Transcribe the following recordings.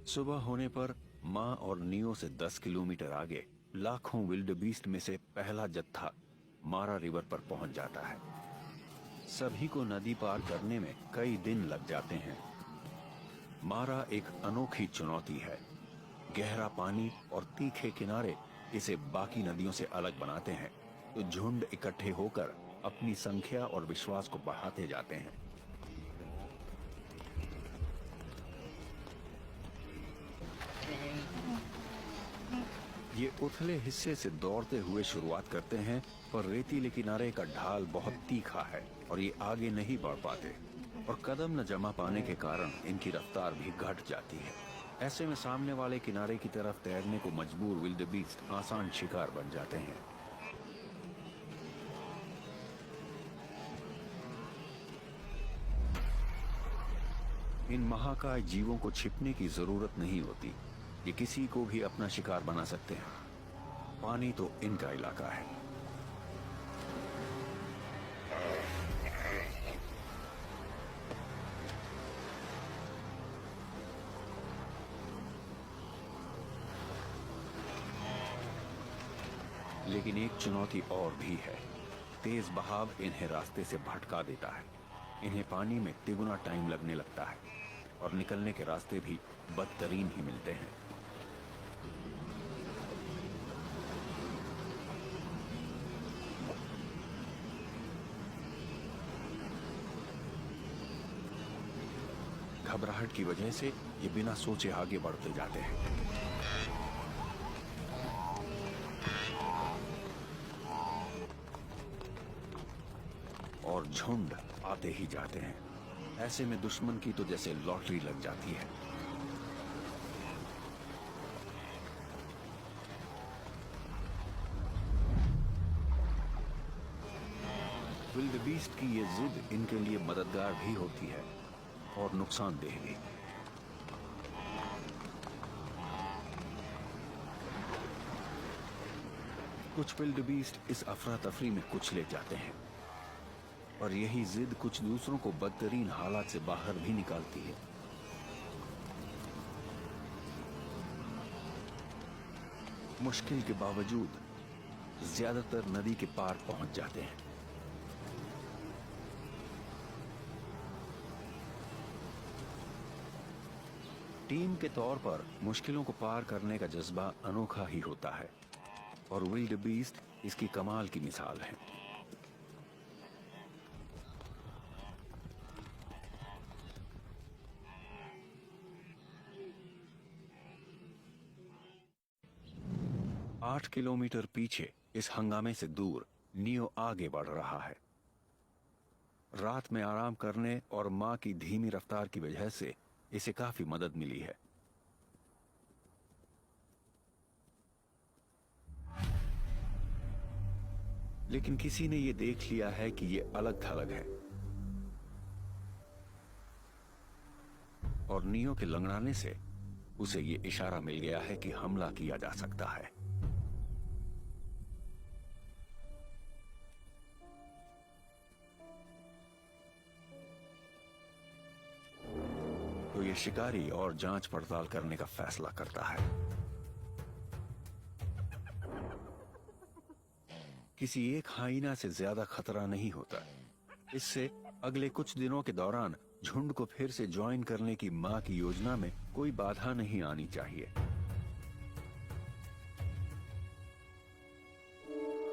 सुबह होने पर माँ और नियो से 10 किलोमीटर आगे लाखों विल्डबीस्ट में से पहला जत्था मारा रिवर पर पहुंच जाता है। सभी को नदी पार करने में कई दिन लग जाते हैं। मारा एक अनोखी चुनौती है। गहरा पानी और तीखे किनारे इसे बाकी नदियों से अलग बनाते हैं, तो झुंड इकट्ठे होकर अपनी संख्या और विश्वास को बढ़ाते जाते हैं। ये उथले हिस्से से दौड़ते हुए शुरुआत करते हैं, पर रेतीले किनारे का ढाल बहुत तीखा है और ये आगे नहीं बढ़ पाते और कदम न जमा पाने के कारण इनकी रफ्तार भी घट जाती है। ऐसे में सामने वाले किनारे की तरफ तैरने को मजबूर विल्डबीस्ट आसान शिकार बन जाते हैं। इन महाकाय जीवों को छिपने की जरूरत नहीं होती। ये किसी को भी अपना शिकार बना सकते हैं। पानी तो इनका इलाका है। लेकिन एक चुनौती और भी है। तेज बहाव इन्हें रास्ते से भटका देता है। इन्हें पानी में तिगुना टाइम लगने लगता है और निकलने के रास्ते भी बदतरीन ही मिलते हैं। घबराहट की वजह से ये बिना सोचे आगे बढ़ते जाते हैं। और झुंड आते ही जाते हैं। ऐसे में दुश्मन की तो जैसे लॉटरी लग जाती है। विल्डबीस्ट की ये जिद इनके लिए मददगार भी होती है और नुकसानदेह भी। कुछ विल्डबीस्ट इस अफरा तफरी में कुचले जाते हैं और यही जिद कुछ दूसरों को बदतरीन हालात से बाहर भी निकालती है। मुश्किल के बावजूद ज्यादातर नदी के पार पहुंच जाते हैं। टीम के तौर पर मुश्किलों को पार करने का जज्बा अनोखा ही होता है और विल्डबीस्ट इसकी कमाल की मिसाल है। आठ किलोमीटर पीछे इस हंगामे से दूर नियो आगे बढ़ रहा है। रात में आराम करने और मां की धीमी रफ्तार की वजह से इसे काफी मदद मिली है। लेकिन किसी ने यह देख लिया है कि यह अलग थलग है और नियो के लंगड़ाने से उसे यह इशारा मिल गया है कि हमला किया जा सकता है। तो ये शिकारी और जांच पड़ताल करने का फैसला करता है। किसी एक हाइना से ज्यादा खतरा नहीं होता। इससे अगले कुछ दिनों के दौरान झुंड को फिर से ज्वाइन करने की मां की योजना में कोई बाधा नहीं आनी चाहिए।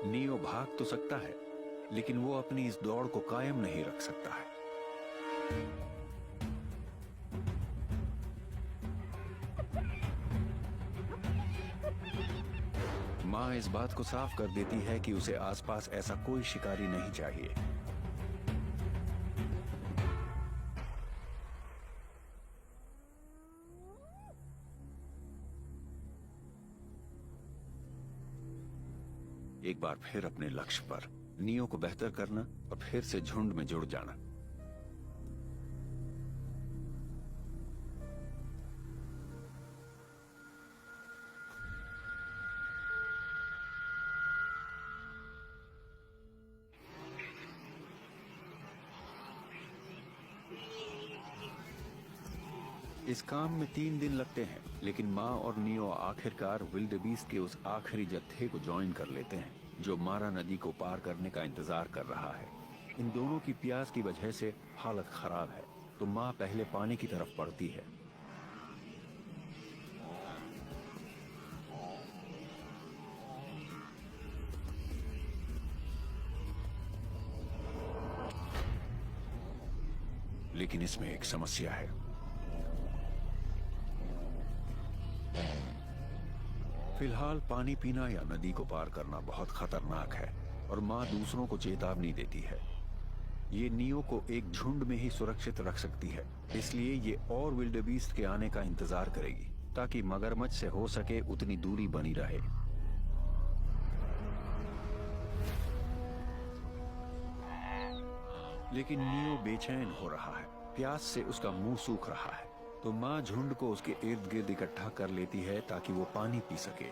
नियो भाग तो सकता है, लेकिन वो अपनी इस दौड़ को कायम नहीं रख सकता है। मां इस बात को साफ कर देती है कि उसे आसपास ऐसा कोई शिकारी नहीं चाहिए। एक बार फिर अपने लक्ष्य पर, नियो को बेहतर करना और फिर से झुंड में जुड़ जाना। इस काम में 3 दिन लगते हैं, लेकिन माँ और नियो आखिरकार विल्डेबीस्ट के उस आखिरी जत्थे को ज्वाइन कर लेते हैं जो मारा नदी को पार करने का इंतजार कर रहा है। इन दोनों की प्यास की वजह से हालत खराब है, तो माँ पहले पानी की तरफ बढ़ती है। लेकिन इसमें एक समस्या है। फिलहाल पानी पीना या नदी को पार करना बहुत खतरनाक है और माँ दूसरों को चेतावनी देती है। ये नियो को एक झुंड में ही सुरक्षित रख सकती है, इसलिए ये और विल्डेबीस्ट के आने का इंतजार करेगी ताकि मगरमच्छ से हो सके उतनी दूरी बनी रहे। लेकिन नियो बेचैन हो रहा है, प्यास से उसका मुंह सूख रहा है, तो माँ झुंड को उसके इर्द गिर्द इकट्ठा कर लेती है ताकि वो पानी पी सके।